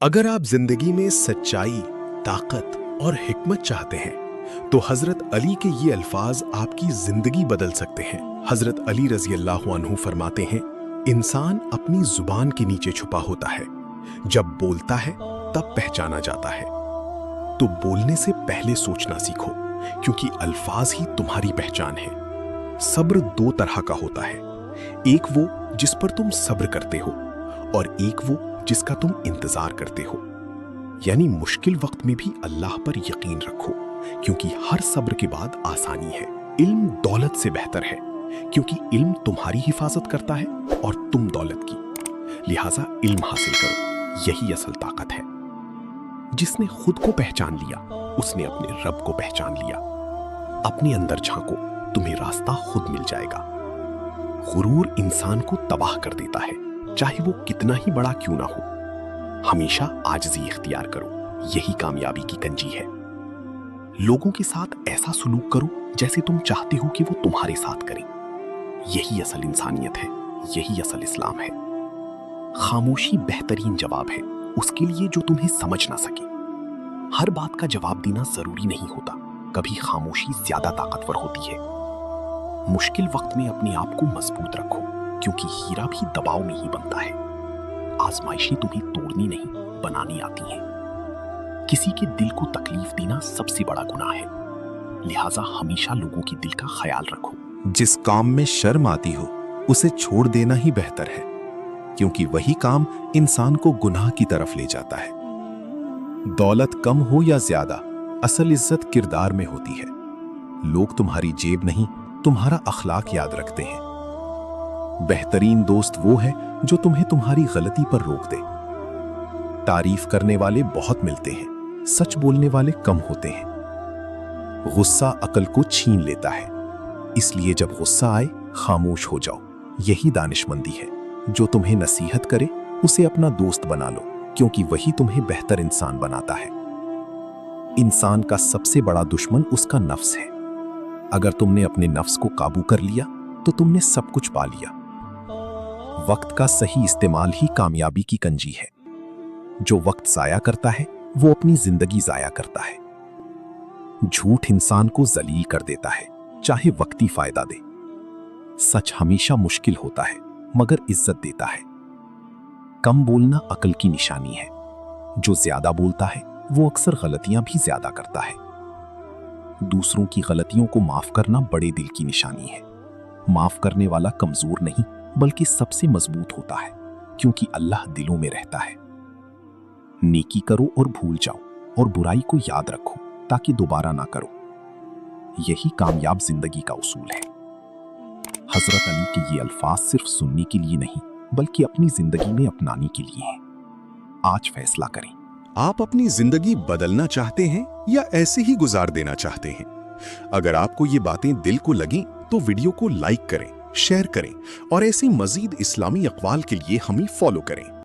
अगर आप जिंदगी में सच्चाई, ताकत और हिकमत चाहते हैं तो हजरत अली के ये अल्फाज आपकी जिंदगी बदल सकते हैं। हजरत अली रजी अल्लाह अन्हु फरमाते हैं, इंसान अपनी जुबान के नीचे छुपा होता है, जब बोलता है तब पहचाना जाता है। तो बोलने से पहले सोचना सीखो, क्योंकि अल्फाज ही तुम्हारी पहचान है। सब्र दो तरह का होता है, एक वो जिस पर तुम सब्र करते हो और एक वो जिसका तुम इंतजार करते हो। यानी मुश्किल वक्त में भी अल्लाह पर यकीन रखो, क्योंकि हर सब्र के बाद आसानी है। इल्म दौलत से बेहतर है, क्योंकि इल्म तुम्हारी हिफाजत करता है और तुम दौलत की। लिहाजा इल्म हासिल करो, यही असल ताकत है। जिसने खुद को पहचान लिया उसने अपने रब को पहचान लिया। अपने अंदर झांको, तुम्हें रास्ता खुद मिल जाएगा। गुरूर इंसान को तबाह कर देता है, चाहे वो कितना ही बड़ा क्यों ना हो। हमेशा आजिज़ी इख्तियार करो, यही कामयाबी की कंजी है। लोगों के साथ ऐसा सलूक करो जैसे तुम चाहते हो कि वो तुम्हारे साथ करें। यही असल इंसानियत है, यही असल इस्लाम है। खामोशी बेहतरीन जवाब है उसके लिए जो तुम्हें समझ ना सके। हर बात का जवाब देना जरूरी नहीं होता, कभी खामोशी ज्यादा ताकतवर होती है। मुश्किल वक्त में अपने आप को मजबूत रखो, क्योंकि हीरा भी दबाव में ही बनता है। आजमाइशें तुम्हें तोड़नी नहीं, बनानी आती हैं। किसी के दिल को तकलीफ देना सबसे बड़ा गुनाह है, लिहाजा हमेशा लोगों के दिल का ख्याल रखो। जिस काम में शर्म आती हो उसे छोड़ देना ही बेहतर है, क्योंकि वही काम इंसान को गुनाह की तरफ ले जाता है। दौलत कम हो या ज्यादा, असल इज्जत किरदार में होती है। लोग तुम्हारी जेब नहीं, तुम्हारा अखलाक याद रखते हैं। बेहतरीन दोस्त वो है जो तुम्हें तुम्हारी गलती पर रोक दे। तारीफ करने वाले बहुत मिलते हैं, सच बोलने वाले कम होते हैं। गुस्सा अकल को छीन लेता है, इसलिए जब गुस्सा आए खामोश हो जाओ। यही दानिशमंदी है। जो तुम्हें नसीहत करे उसे अपना दोस्त बना लो, क्योंकि वही तुम्हें बेहतर इंसान बनाता है। इंसान का सबसे बड़ा दुश्मन उसका नफ्स है। अगर तुमने अपने नफ्स को काबू कर लिया तो तुमने सब कुछ पा लिया। वक्त का सही इस्तेमाल ही कामयाबी की कंजी है। जो वक्त जाया करता है वो अपनी जिंदगी जाया करता है। झूठ इंसान को जलील कर देता है, चाहे वक्ती फायदा दे। सच हमेशा मुश्किल होता है, मगर इज्जत देता है। कम बोलना अकल की निशानी है। जो ज्यादा बोलता है वो अक्सर गलतियां भी ज्यादा करता है। दूसरों की गलतियों को माफ करना बड़े दिल की निशानी है। माफ करने वाला कमजोर नहीं बल्कि सबसे मजबूत होता है, क्योंकि अल्लाह दिलों में रहता है। नेकी करो और भूल जाओ, और बुराई को याद रखो ताकि दोबारा ना करो। यही कामयाब जिंदगी का उसूल है। हजरत अली के ये अल्फाज सिर्फ सुनने के लिए नहीं बल्कि अपनी जिंदगी में अपनाने के लिए हैं। आज फैसला करें, आप अपनी जिंदगी बदलना चाहते हैं या ऐसे ही गुजार देना चाहते हैं? अगर आपको ये बातें दिल को लगीं तो वीडियो को लाइक करें, शेयर करें और ऐसी मजीद इस्लामी अक़वाल के लिए हमें फॉलो करें।